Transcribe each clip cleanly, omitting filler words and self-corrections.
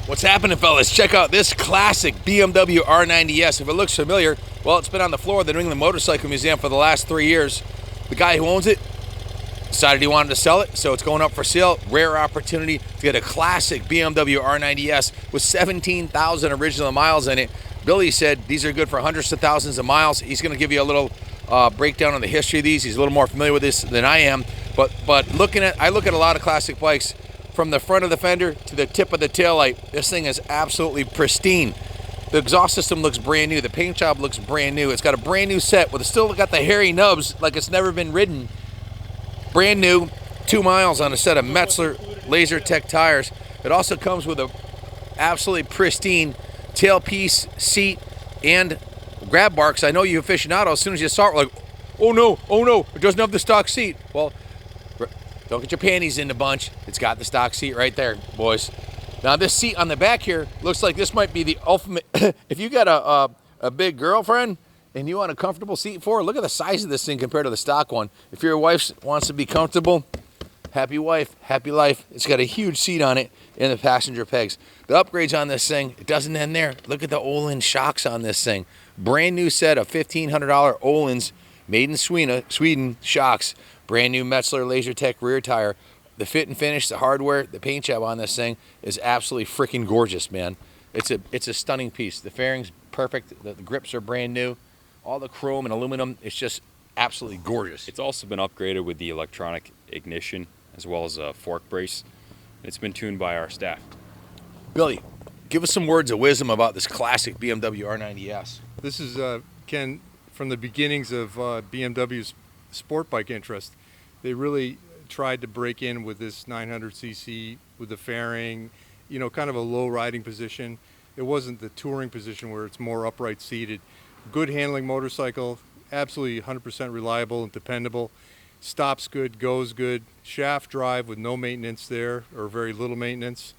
What's happening, fellas? Check out this classic BMW R90S. If it looks familiar, well, it's been on the floor of the New England Motorcycle Museum for the last 3 years. The guy who owns it decided he wanted to sell it, so it's going up for sale. Rare opportunity to get a classic BMW R90S with 17,000 original miles in it. Billy said these are good for hundreds of thousands of miles. He's going to give you a little breakdown on the history of these. He's a little more familiar with this than I am. But I look at a lot of classic bikes. From the front of the fender to the tip of the taillight, this thing is absolutely pristine. The exhaust system looks brand new. The paint job looks brand new. It's got a brand new set, but it's still got the hairy nubs like it's never been ridden. Brand new, 2 miles on a set of Metzler Laser Tech tires. It also comes with a absolutely pristine tailpiece, seat, and grab bar. Because I know you aficionados, as soon as you saw it, like, oh no, it doesn't have the stock seat. Well, don't get your panties in the bunch. It's got the stock seat right there, boys. Now this seat on the back here looks like this might be the ultimate. If you got a big girlfriend and you want a comfortable seat for her, look at the size of this thing compared to the stock one. If your wife wants to be comfortable, happy wife, happy life. It's got a huge seat on it and the passenger pegs. The upgrades on this thing, it doesn't end there. Look at the Öhlins shocks on this thing. Brand new set of $1,500 Öhlins made in Sweden shocks. Brand new Metzler Laser Tech rear tire. The fit and finish, the hardware, the paint job on this thing is absolutely freaking gorgeous, man. It's a stunning piece. The fairing's perfect. The grips are brand new. All the chrome and aluminum, it's just absolutely gorgeous. It's also been upgraded with the electronic ignition as well as a fork brace. It's been tuned by our staff. Billy, give us some words of wisdom about this classic BMW R90S. This is, Ken, from the beginnings of BMW's sport bike interest. They really tried to break in with this 900cc with the fairing, you know, kind of a low riding position. It wasn't the touring position where it's more upright seated. Good handling motorcycle, absolutely 100% reliable and dependable. Stops good, goes good, shaft drive with no maintenance there, or very little maintenance.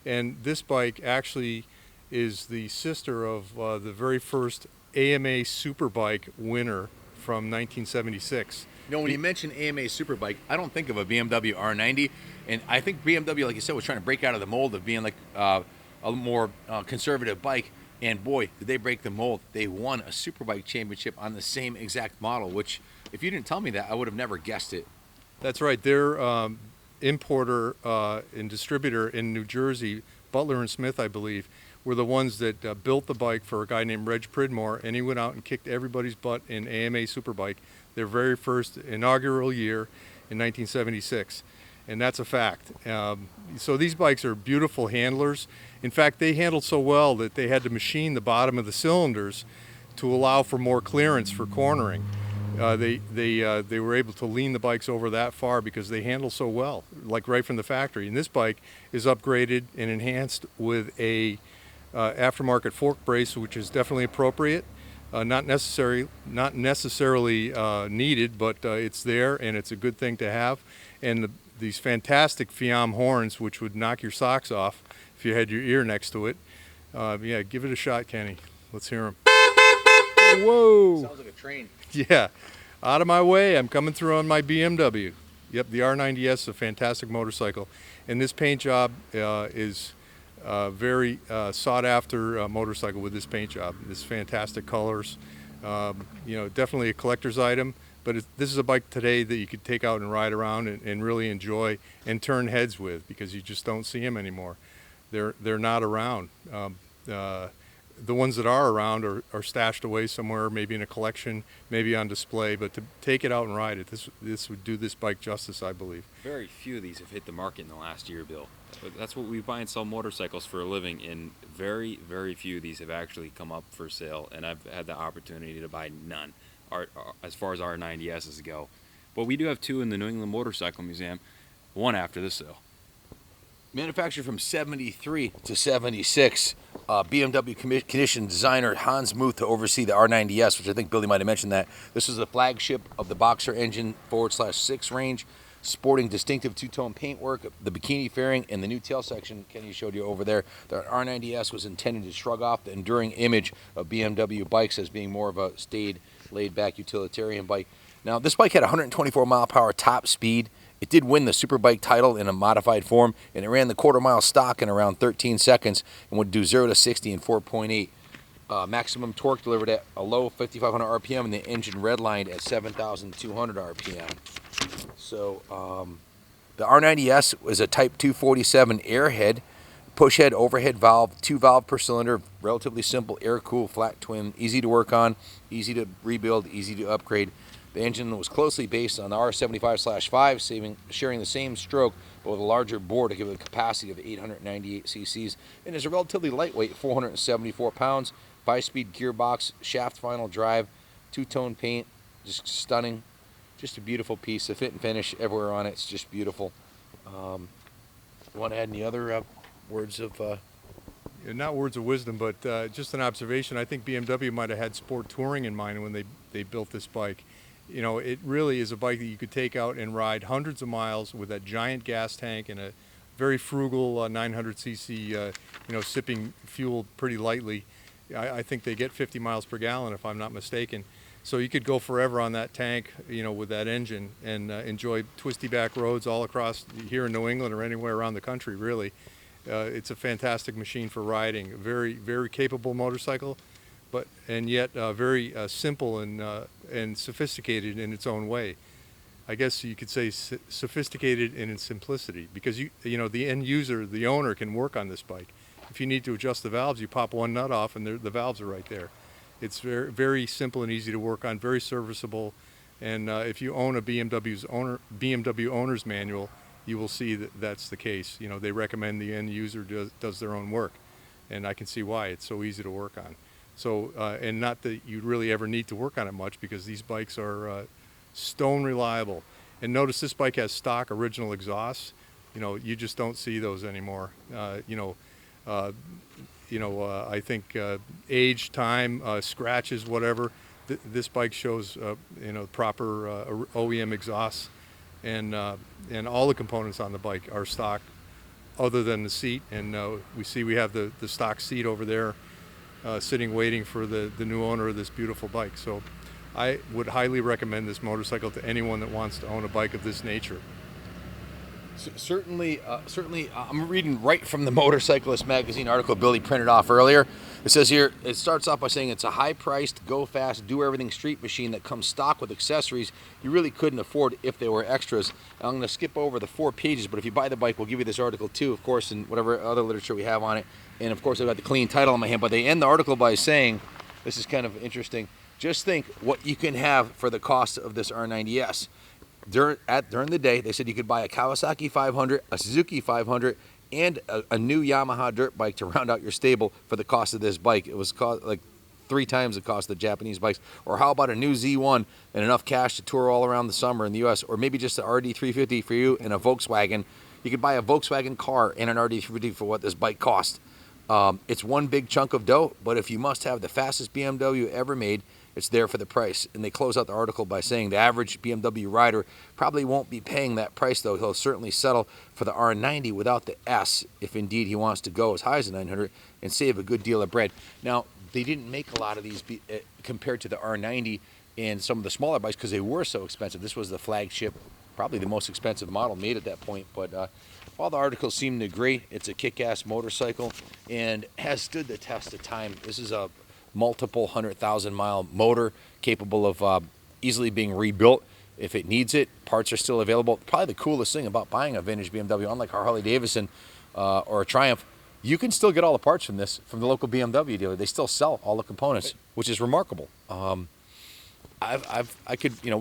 And this bike actually is the sister of the very first AMA Superbike winner from 1976. You know, when you mention AMA Superbike, I don't think of a BMW R90, and I think BMW, like you said, was trying to break out of the mold of being like a more conservative bike, and boy, did they break the mold. They won a Superbike championship on the same exact model, which, if you didn't tell me that, I would have never guessed it. That's right. Their importer and distributor in New Jersey, Butler and Smith, I believe, were the ones that built the bike for a guy named Reg Pridmore, and he went out and kicked everybody's butt in AMA Superbike their very first inaugural year in 1976, and that's a fact. So these bikes are beautiful handlers. In fact, they handled so well that they had to machine the bottom of the cylinders to allow for more clearance for cornering. They were able to lean the bikes over that far because they handle so well, like right from the factory. And this bike is upgraded and enhanced with a aftermarket fork brace, which is definitely appropriate. Not necessarily needed, but it's there, and it's a good thing to have. And these fantastic Fiam horns, which would knock your socks off if you had your ear next to it. Yeah, give it a shot, Kenny. Let's hear them. Whoa! Sounds like a train. Yeah, out of my way. I'm coming through on my BMW. Yep, the R90S is a fantastic motorcycle, and this paint job is very sought after motorcycle with this paint job. This fantastic colors, you know, definitely a collector's item, but this is a bike today that you could take out and ride around and really enjoy and turn heads with, because you just don't see them anymore. They're not around. The ones that are around are stashed away somewhere, maybe in a collection, maybe on display, but to take it out and ride it, this would do this bike justice, I believe. Very few of these have hit the market in the last year, Bill. But that's what we buy and sell motorcycles for a living, and very, very few of these have actually come up for sale, and I've had the opportunity to buy none, as far as R90Ss go. But we do have 2 in the New England Motorcycle Museum, one after this sale. Manufactured from 73 to 76, BMW commissioned designer Hans Muth to oversee the R90S, which I think Billy might have mentioned that. This is the flagship of the Boxer engine /6 range, sporting distinctive two-tone paintwork, the bikini fairing, and the new tail section Kenny showed you over there. The R90S was intended to shrug off the enduring image of BMW bikes as being more of a staid, laid-back utilitarian bike. Now, this bike had 124 mile per hour top speed It did win the Superbike title in a modified form, and it ran the quarter-mile stock in around 13 seconds and would do 0 to 60 in 4.8. Maximum torque delivered at a low 5,500 RPM, and the engine redlined at 7,200 RPM. So the R90S was a Type 247 airhead, push head, overhead valve, 2-valve per cylinder, relatively simple, air-cooled, flat twin, easy to work on, easy to rebuild, easy to upgrade. The engine was closely based on the R75/5, sharing the same stroke, but with a larger bore to give it a capacity of 898 cc's, and is a relatively lightweight, 474 pounds, 5-speed gearbox, shaft final drive, 2-tone paint, just stunning. Just a beautiful piece. The fit and finish everywhere on it, it's just beautiful. You want to add any other words of... Not words of wisdom, but just an observation. I think BMW might have had sport touring in mind when they built this bike. You know, it really is a bike that you could take out and ride hundreds of miles with that giant gas tank and a very frugal 900cc, sipping fuel pretty lightly. I think they get 50 miles per gallon, if I'm not mistaken. So you could go forever on that tank, with that engine and enjoy twisty back roads all across here in New England or anywhere around the country, really. It's a fantastic machine for riding. A very, very capable motorcycle, and yet very simple and sophisticated in its own way. I guess you could say sophisticated in its simplicity, because the end user, the owner, can work on this bike. If you need to adjust the valves, you pop one nut off and the valves are right there. It's very, very simple and easy to work on, very serviceable, and if you own a BMW owner's manual, you will see that that's the case. They recommend the end user does their own work, and I can see why. It's so easy to work on. So, and not that you really ever need to work on it much, because these bikes are stone reliable. And notice this bike has stock original exhausts. You just don't see those anymore. I think age, time, scratches, whatever. This bike shows, proper OEM exhausts, and all the components on the bike are stock, other than the seat. And we have the stock seat over there, sitting waiting for the new owner of this beautiful bike. So I would highly recommend this motorcycle to anyone that wants to own a bike of this nature. Certainly, I'm reading right from the Motorcyclist magazine article Billy printed off earlier. It says here, it starts off by saying it's a high-priced, go-fast, do-everything street machine that comes stock with accessories you really couldn't afford if they were extras. I'm going to skip over the 4 pages, but if you buy the bike, we'll give you this article too, of course, and whatever other literature we have on it. And of course, I've got the clean title in my hand, but they end the article by saying, this is kind of interesting, just think what you can have for the cost of this R90S. During the day, they said you could buy a Kawasaki 500, a Suzuki 500, and a new Yamaha dirt bike to round out your stable for the cost of this bike. It was like 3 times the cost of the Japanese bikes. Or how about a new Z1 and enough cash to tour all around the summer in the U.S., or maybe just an RD350 for you and a Volkswagen. You could buy a Volkswagen car and an RD350 for what this bike cost. It's one big chunk of dough, but if you must have the fastest BMW ever made, it's there for the price. And they close out the article by saying the average BMW rider probably won't be paying that price, though. He'll certainly settle for the R90 without the S, if indeed he wants to go as high as the 900 and save a good deal of bread. Now, they didn't make a lot of these compared to the R90 and some of the smaller bikes because they were so expensive. This was the flagship, probably the most expensive model made at that point. But all the articles seem to agree. It's a kick-ass motorcycle and has stood the test of time. This is a multiple 100,000-mile motor capable of easily being rebuilt if it needs it. Parts are still available. Probably the coolest thing about buying a vintage BMW, unlike a Harley-Davidson or a Triumph, you can still get all the parts from the local BMW dealer. They still sell all the components, which is remarkable. We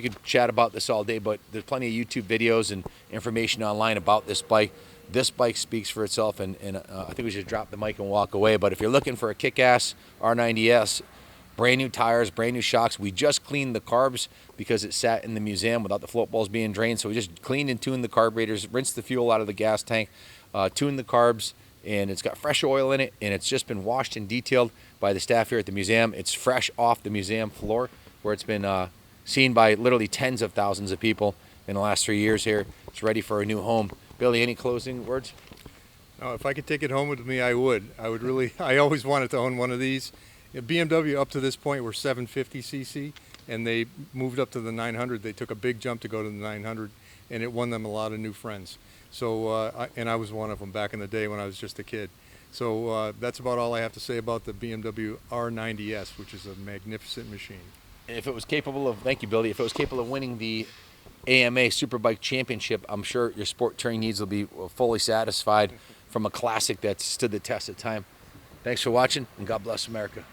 could chat about this all day, but there's plenty of YouTube videos and information online about this bike. This bike speaks for itself, and I think we should drop the mic and walk away. But if you're looking for a kick-ass R90S, brand new tires, brand new shocks, we just cleaned the carbs because it sat in the museum without the float balls being drained. So we just cleaned and tuned the carburetors, rinsed the fuel out of the gas tank, tuned the carbs, and it's got fresh oil in it, and it's just been washed and detailed by the staff here at the museum. It's fresh off the museum floor where it's been seen by literally tens of thousands of people in the last 3 years here. It's ready for a new home. Billy, any closing words? No, if I could take it home with me, I would. I always wanted to own one of these. BMW up to this point were 750cc, and they moved up to the 900. They took a big jump to go to the 900, and it won them a lot of new friends. So, I was one of them back in the day when I was just a kid. So that's about all I have to say about the BMW R90S, which is a magnificent machine. If it was capable of, thank you, Billy, if it was capable of winning the AMA Superbike Championship, I'm sure your sport touring needs will be fully satisfied from a classic that stood the test of time. Thanks for watching, and God bless America.